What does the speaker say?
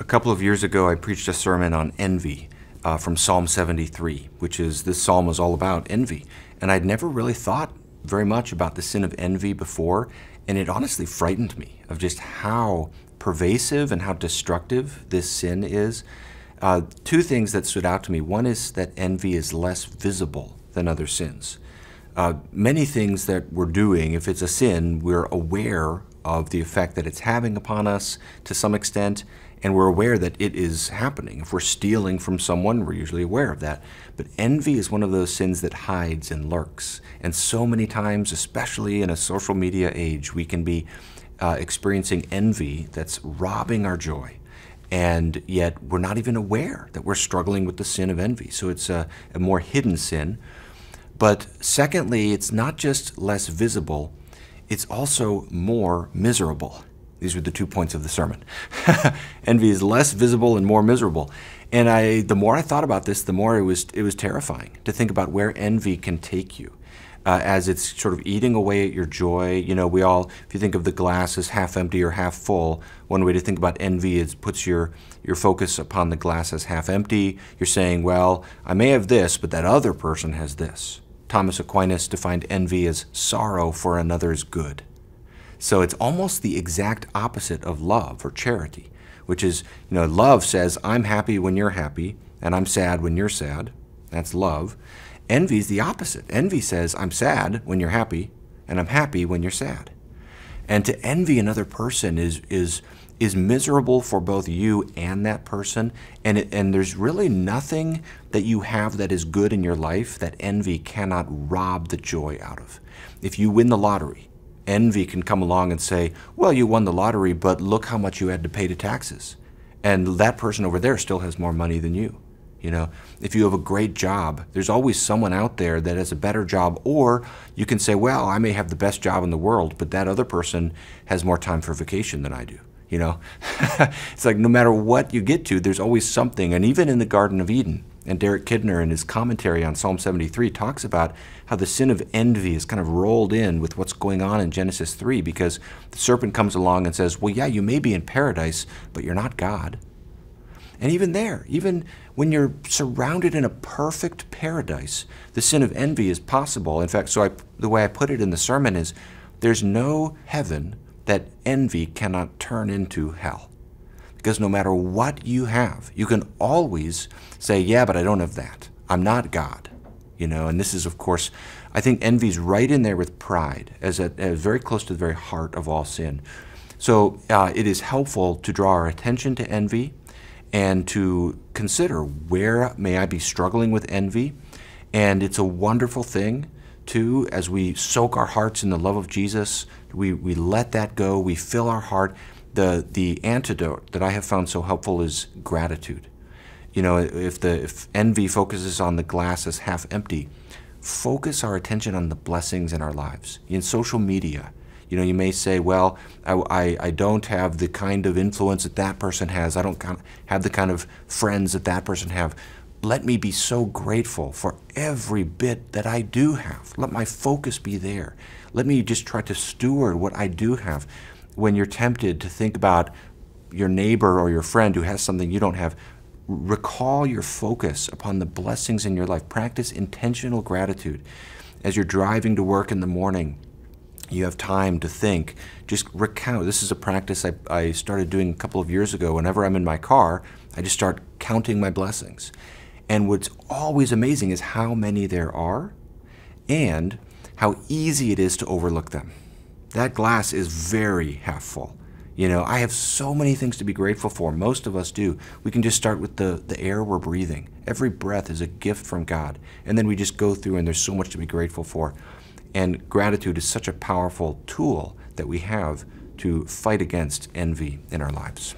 A couple of years ago, I preached a sermon on envy from Psalm 73, this psalm was all about envy. And I'd never really thought very much about the sin of envy before, and it honestly frightened me of just how pervasive and how destructive this sin is. Two things that stood out to me. One is that envy is less visible than other sins. Many things that we're doing, if it's a sin, we're aware of the effect that it's having upon us to some extent, and we're aware that it is happening. If we're stealing from someone, we're usually aware of that. But envy is one of those sins that hides and lurks. And so many times, especially in a social media age, we can be experiencing envy that's robbing our joy. And yet we're not even aware that we're struggling with the sin of envy. So it's a more hidden sin. But secondly, it's not just less visible, it's also more miserable. These were the 2 points of the sermon. Envy is less visible and more miserable. And the more I thought about this, the more it was terrifying to think about where envy can take you. As it's sort of eating away at your joy. You know, if you think of the glass as half empty or half full, one way to think about envy is puts your focus upon the glass as half empty. You're saying, well, I may have this, but that other person has this. Thomas Aquinas defined envy as sorrow for another's good. So it's almost the exact opposite of love or charity, which is, love says, I'm happy when you're happy, and I'm sad when you're sad. That's love. Envy is the opposite. Envy says, I'm sad when you're happy, and I'm happy when you're sad. And to envy another person is miserable for both you and that person, and there's really nothing that you have that is good in your life that envy cannot rob the joy out of. If you win the lottery, envy can come along and say, well, you won the lottery, but look how much you had to pay to taxes. And that person over there still has more money than you. If you have a great job, there's always someone out there that has a better job. Or you can say, well, I may have the best job in the world, but that other person has more time for vacation than I do. It's like no matter what you get to, there's always something. And even in the Garden of Eden, and Derek Kidner in his commentary on Psalm 73 talks about how the sin of envy is kind of rolled in with what's going on in Genesis 3, because the serpent comes along and says, well, yeah, you may be in paradise, but you're not God. And even there, even when you're surrounded in a perfect paradise, the sin of envy is possible. In fact, the way I put it in the sermon is, there's no heaven that envy cannot turn into hell. Because no matter what you have, you can always say, yeah, but I don't have that. I'm not God. And this is, of course, I think envy's right in there with pride, as very close to the very heart of all sin. So it is helpful to draw our attention to envy and to consider, where may I be struggling with envy? And it's a wonderful thing, too, as we soak our hearts in the love of Jesus, we let that go, we fill our heart. The antidote that I have found so helpful is gratitude. If envy focuses on the glass as half empty, focus our attention on the blessings in our lives. In social media, you may say, well, I don't have the kind of influence that that person has. I don't have the kind of friends that that person have. Let me be so grateful for every bit that I do have. Let my focus be there. Let me just try to steward what I do have. When you're tempted to think about your neighbor or your friend who has something you don't have, recall your focus upon the blessings in your life. Practice intentional gratitude. As you're driving to work in the morning, you have time to think. Just recount. This is a practice I started doing a couple of years ago. Whenever I'm in my car, I just start counting my blessings. And what's always amazing is how many there are and how easy it is to overlook them. That glass is very half full. I have so many things to be grateful for. Most of us do. We can just start with the air we're breathing. Every breath is a gift from God. And then we just go through, and there's so much to be grateful for. And gratitude is such a powerful tool that we have to fight against envy in our lives.